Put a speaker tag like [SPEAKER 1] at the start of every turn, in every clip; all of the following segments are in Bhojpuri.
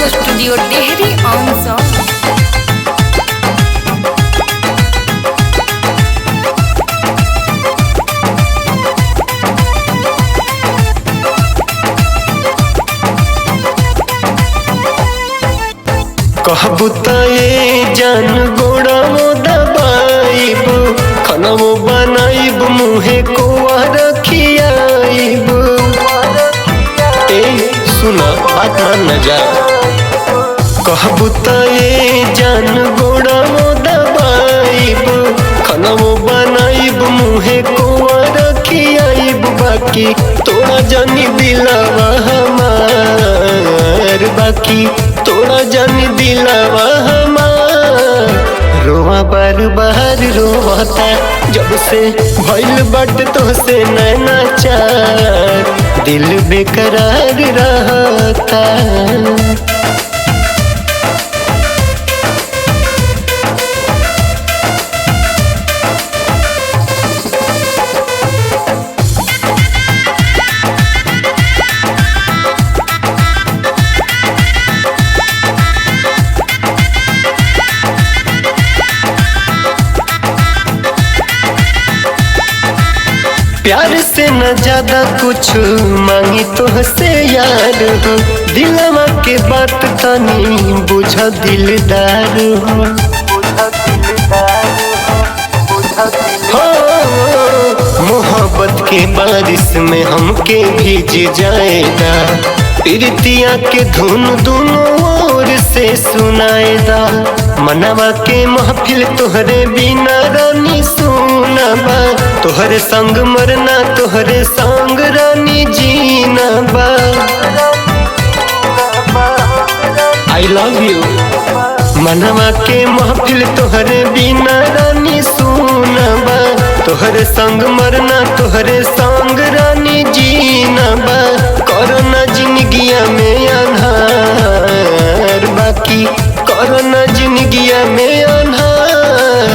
[SPEAKER 1] Recording studio Dehri on song.
[SPEAKER 2] कहबू ये जान गोड़ामो दबाइब खनमो बनाइब मुहे कोआ रखियाइब। ए सुना बात मान न जा। कहबू ये जान गोड़ामो दबाइब खनमो बनाइब मुहे कोआ रखियाइब। बाकी तोड़ा जानी दिलावा हमार, बाकी तोड़ा जानी दिलावा हमार। रोवा बार बार रोवाता जब से भइल बट तो से नैना चार, दिल बेकरार रहता। प्यार से न ज्यादा कुछ मांगी तो से यार हो, दिलवा के बात तनी बुझा दिलदार हो। मोहब्बत के बारिश में हमके भीज जाएगा, प्रीतिया के धुन दोनों ओर से सुनाएगा। मनवा के महफिल तोहरे बिना रानी सुनाबा, तोहरे संग मरना तोहरे संग रानी जीना बा। I love you. मनवा के महफिल तोहरे बिना रानी सुनाबा, तोहरे संग मरना तोहरे संग रानी जीना बा। कोरोना जिंदगिया में अनहार, बाकी कोरोना जिंदगिया में अनहार।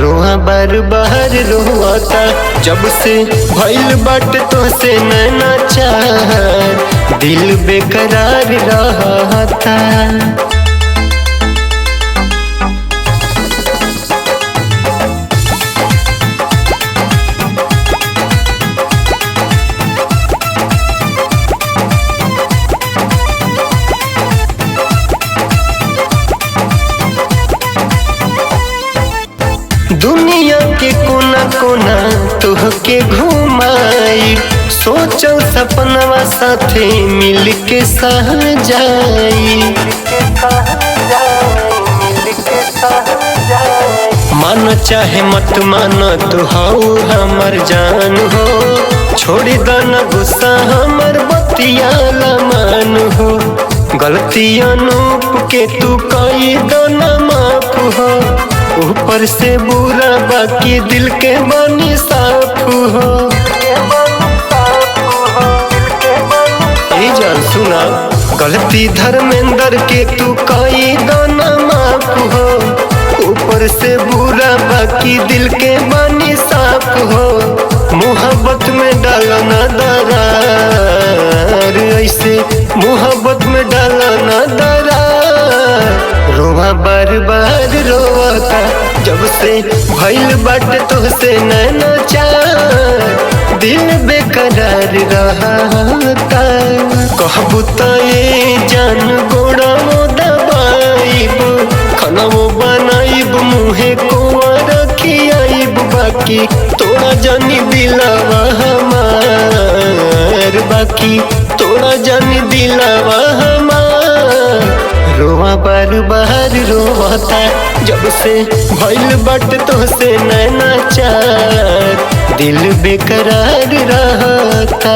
[SPEAKER 2] रोआ बार बार रोआता जब से भइल बाट तो से नैना चार, दिल बेकरार रहता। दुनिया के कोना कोना तोहके घुमाई, सोचल सपनवा साथे मिल के सहजाई। मान चाहे मत मान तू हऊ हमर जान हो, छोड़ी दना गुस्सा हमर बतियाला मान हो। गलती अनूप के तू कई दना माफ हो, ऊपर से बुरा बाकी दिल के बानी साफ हो। ए जान सुना, गलती धर्मेंद्र के तू कई दाना माफ हो, ऊपर से बुरा बाकी दिल के बानी साफ हो। मोहब्बत में डालना दरार, ऐसे मोहब्बत में डालना दरार। रोवा बार बार रोवाता जब से भइल बाट तो से नैना चार, दिल बेकरार रहता। कहबू ये जान गोड़ामो दबाइब खनमो बनाइब मुहे कोआ रखियाइब। बाकी तोड़ा जानी दिलावा हमार, बाकी तोड़ा जानी दिलावा हमार। रोआ बार बार रोवाता जब से भइल बाट तो से नैना चार, दिल बेकरार रहता।